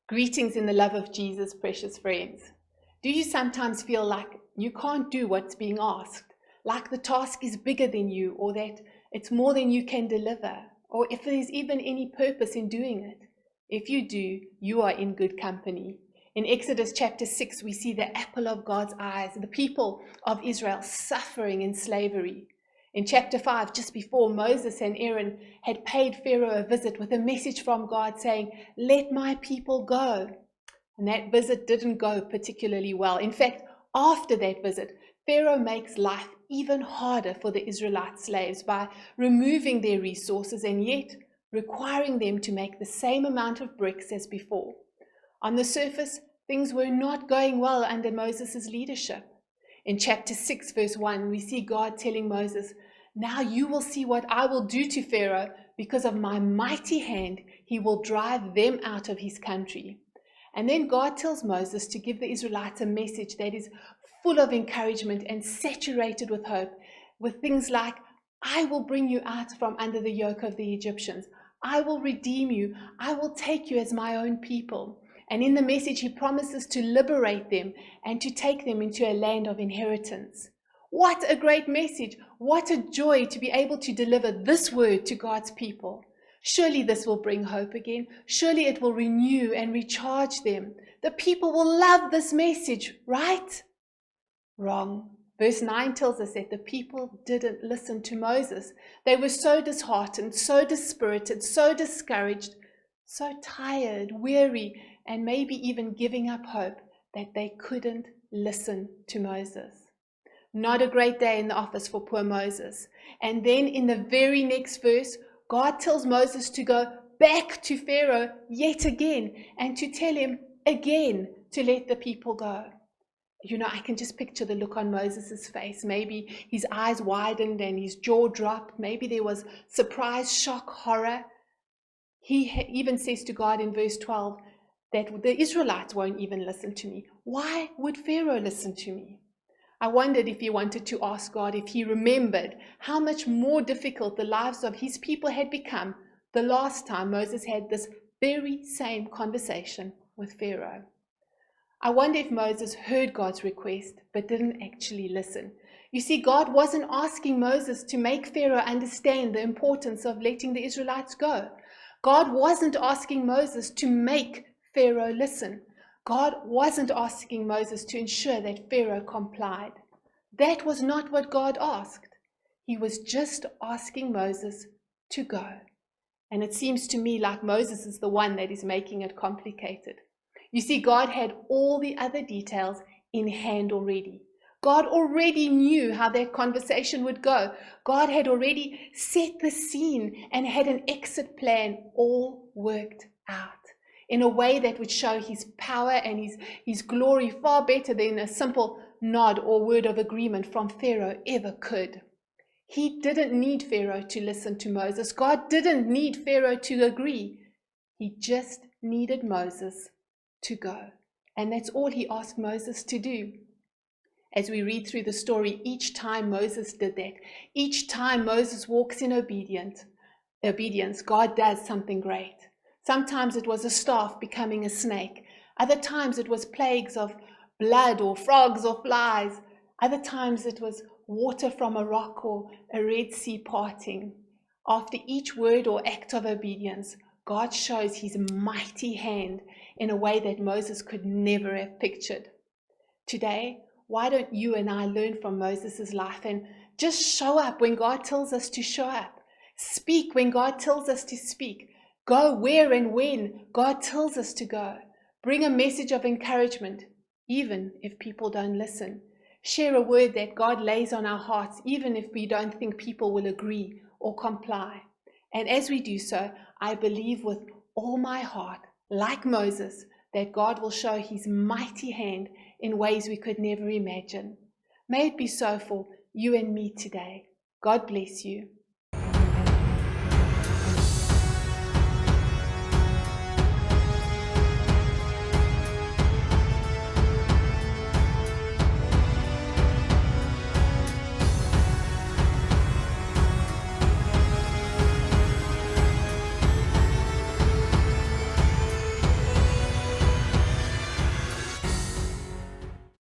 Greetings in the love of Jesus, precious friends. Do you sometimes feel like you can't do what's being asked? Like the task is bigger than you, or that it's more than you can deliver? Or if there's even any purpose in doing it? If you do, you are in good company. In Exodus chapter 6, we see the apple of God's eyes, the people of Israel suffering in slavery. In chapter 5, just before Moses and Aaron had paid Pharaoh a visit with a message from God saying, "Let my people go." And that visit didn't go particularly well. In fact, after that visit, Pharaoh makes life even harder for the Israelite slaves by removing their resources and yet requiring them to make the same amount of bricks as before. On the surface, things were not going well under Moses' leadership. In chapter 6, verse 1, we see God telling Moses, "Now you will see what I will do to Pharaoh. Because of my mighty hand, he will drive them out of his country." And then God tells Moses to give the Israelites a message that is full of encouragement and saturated with hope, with things like, "I will bring you out from under the yoke of the Egyptians. I will redeem you. I will take you as my own people." And in the message, he promises to liberate them and to take them into a land of inheritance. What a great message. What a joy to be able to deliver this word to God's people. Surely this will bring hope again. Surely it will renew and recharge them. The people will love this message, right? Wrong. Verse 9 tells us that the people didn't listen to Moses. They were so disheartened, so dispirited, so discouraged, so tired, weary, and maybe even giving up hope that they couldn't listen to Moses. Not a great day in the office for poor Moses. And then in the very next verse, God tells Moses to go back to Pharaoh yet again and to tell him again to let the people go. You know, I can just picture the look on Moses' face. Maybe his eyes widened and his jaw dropped. Maybe there was surprise, shock, horror. He even says to God in verse 12 that the Israelites won't even listen to me. Why would Pharaoh listen to me? I wondered if he wanted to ask God if he remembered how much more difficult the lives of his people had become the last time Moses had this very same conversation with Pharaoh. I wonder if Moses heard God's request but didn't actually listen. You see, God wasn't asking Moses to make Pharaoh understand the importance of letting the Israelites go. God wasn't asking Moses to make Pharaoh listen. God wasn't asking Moses to ensure that Pharaoh complied. That was not what God asked. He was just asking Moses to go. And it seems to me like Moses is the one that is making it complicated. You see, God had all the other details in hand already. God already knew how that conversation would go. God had already set the scene and had an exit plan all worked out in a way that would show his power and his glory far better than a simple nod or word of agreement from Pharaoh ever could. He didn't need Pharaoh to listen to Moses. God didn't need Pharaoh to agree. He just needed Moses to go. And that's all he asked Moses to do. As we read through the story, each time Moses did that, each time Moses walks in obedience, God does something great. Sometimes it was a staff becoming a snake. Other times it was plagues of blood or frogs or flies. Other times it was water from a rock or a Red Sea parting. After each word or act of obedience, God shows his mighty hand in a way that Moses could never have pictured. Today, why don't you and I learn from Moses' life and just show up when God tells us to show up? Speak when God tells us to speak. Go where and when God tells us to go. Bring a message of encouragement, even if people don't listen. Share a word that God lays on our hearts, even if we don't think people will agree or comply. And as we do so, I believe with all my heart, like Moses, that God will show his mighty hand in ways we could never imagine. May it be so for you and me today. God bless you.